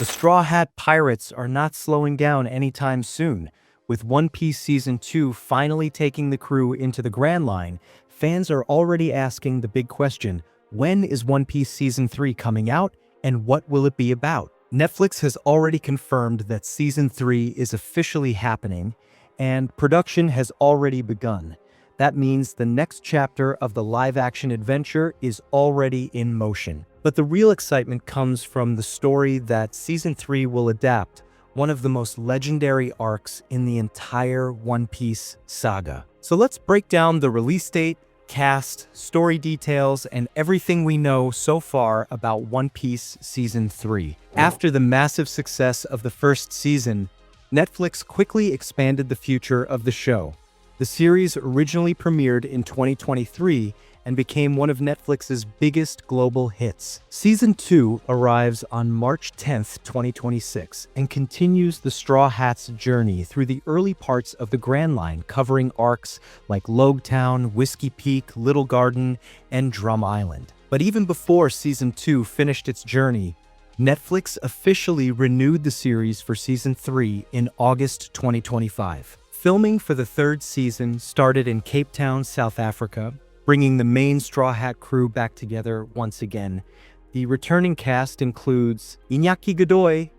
The Straw Hat Pirates are not slowing down anytime soon. With One Piece Season 2 finally taking the crew into the Grand Line, fans are already asking the big question, when is One Piece Season 3 coming out, and what will it be about? Netflix has already confirmed that Season 3 is officially happening, and production has already begun. That means the next chapter of the live-action adventure is already in motion. But the real excitement comes from the story that Season 3 will adapt, one of the most legendary arcs in the entire One Piece saga. So let's break down the release date, cast, story details, and everything we know so far about One Piece Season 3. After the massive success of the first season, Netflix quickly expanded the future of the show. The series originally premiered in 2023 and became one of Netflix's biggest global hits. Season 2 arrives on March 10th, 2026, and continues the Straw Hats' journey through the early parts of the Grand Line, covering arcs like Logtown, Whiskey Peak, Little Garden, and Drum Island. But even before Season 2 finished its journey, Netflix officially renewed the series for Season 3 in August 2025. Filming for the third season started in Cape Town, South Africa, bringing the main Straw Hat crew back together once again. The returning cast includes Iñaki Godoy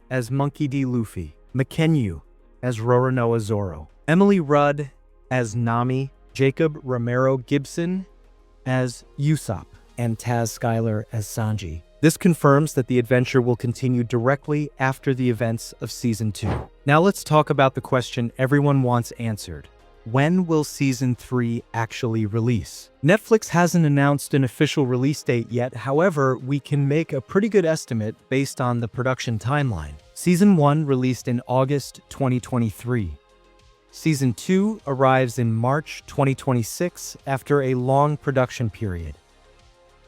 as Monkey D. Luffy, Makenyu as Roronoa Zoro, Emily Rudd as Nami, Jacob Romero Gibson as Usopp, and Taz Skylar as Sanji. This confirms that the adventure will continue directly after the events of Season 2. Now let's talk about the question everyone wants answered. When will Season 3 actually release? Netflix hasn't announced an official release date yet, however, we can make a pretty good estimate based on the production timeline. Season 1 released in August 2023. Season 2 arrives in March 2026 after a long production period.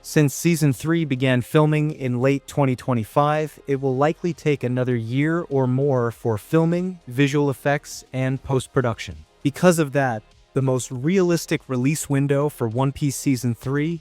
Since Season 3 began filming in late 2025, it will likely take another year or more for filming, visual effects, and post-production. Because of that, the most realistic release window for One Piece Season 3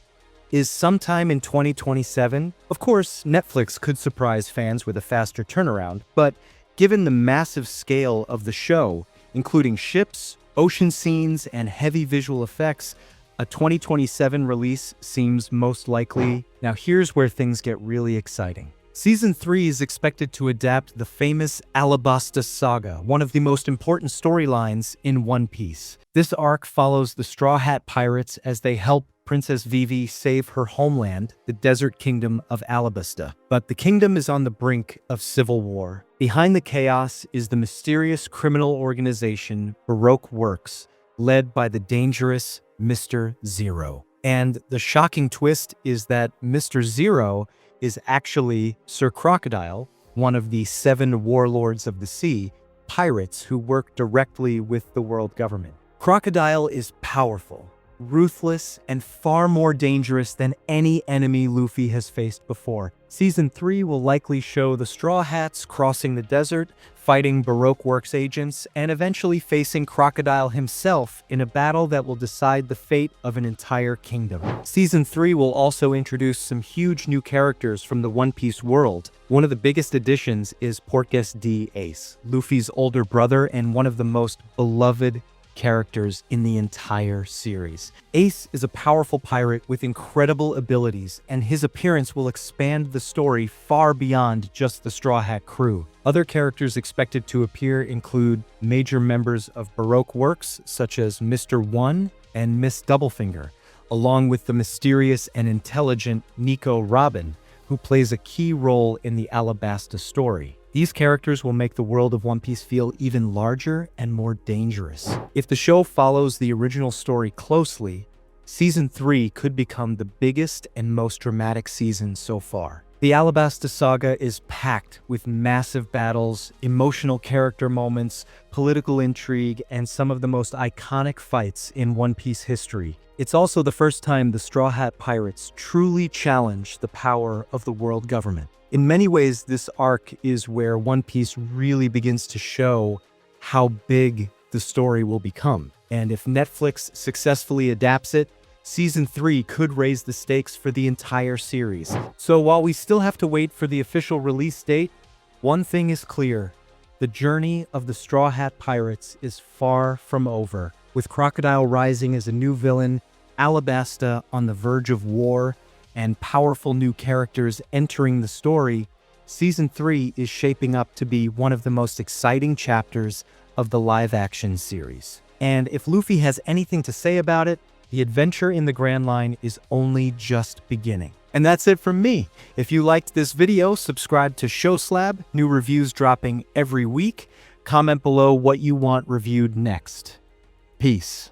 is sometime in 2027. Of course, Netflix could surprise fans with a faster turnaround, but given the massive scale of the show, including ships, ocean scenes, and heavy visual effects, a 2027 release seems most likely. Now here's where things get really exciting. Season 3 is expected to adapt the famous Alabasta saga, one of the most important storylines in One Piece. This arc follows the Straw Hat Pirates as they help Princess Vivi save her homeland, the desert kingdom of Alabasta. But the kingdom is on the brink of civil war. Behind the chaos is the mysterious criminal organization Baroque Works, led by the dangerous Mr. Zero. And the shocking twist is that Mr. Zero is actually Sir Crocodile, one of the 7 warlords of the sea, pirates who work directly with the world government. Crocodile is powerful, ruthless, and far more dangerous than any enemy Luffy has faced before. Season 3 will likely show the Straw Hats crossing the desert, fighting Baroque Works agents, and eventually facing Crocodile himself in a battle that will decide the fate of an entire kingdom. Season 3 will also introduce some huge new characters from the One Piece world. One of the biggest additions is Portgas D. Ace, Luffy's older brother and one of the most beloved characters in the entire series. Ace is a powerful pirate with incredible abilities, and his appearance will expand the story far beyond just the Straw Hat crew. Other characters expected to appear include major members of Baroque Works, such as Mr. One and Miss Doublefinger, along with the mysterious and intelligent Nico Robin, who plays a key role in the Alabasta story. These characters will make the world of One Piece feel even larger and more dangerous. If the show follows the original story closely, Season 3 could become the biggest and most dramatic season so far. The Alabasta saga is packed with massive battles, emotional character moments, political intrigue, and some of the most iconic fights in One Piece history. It's also the first time the Straw Hat Pirates truly challenge the power of the world government. In many ways, this arc is where One Piece really begins to show how big the story will become. And if Netflix successfully adapts it, Season 3 could raise the stakes for the entire series. So while we still have to wait for the official release date, One thing is clear. The journey of the Straw Hat Pirates is far from over. With Crocodile rising as a new villain, Alabasta on the verge of war, and powerful new characters entering the story, Season 3 is shaping up to be one of the most exciting chapters of the live-action series. And if Luffy has anything to say about it, the adventure in the Grand Line is only just beginning. And that's it from me. If you liked this video, subscribe to ShowSlab, new reviews dropping every week. Comment below what you want reviewed next. Peace.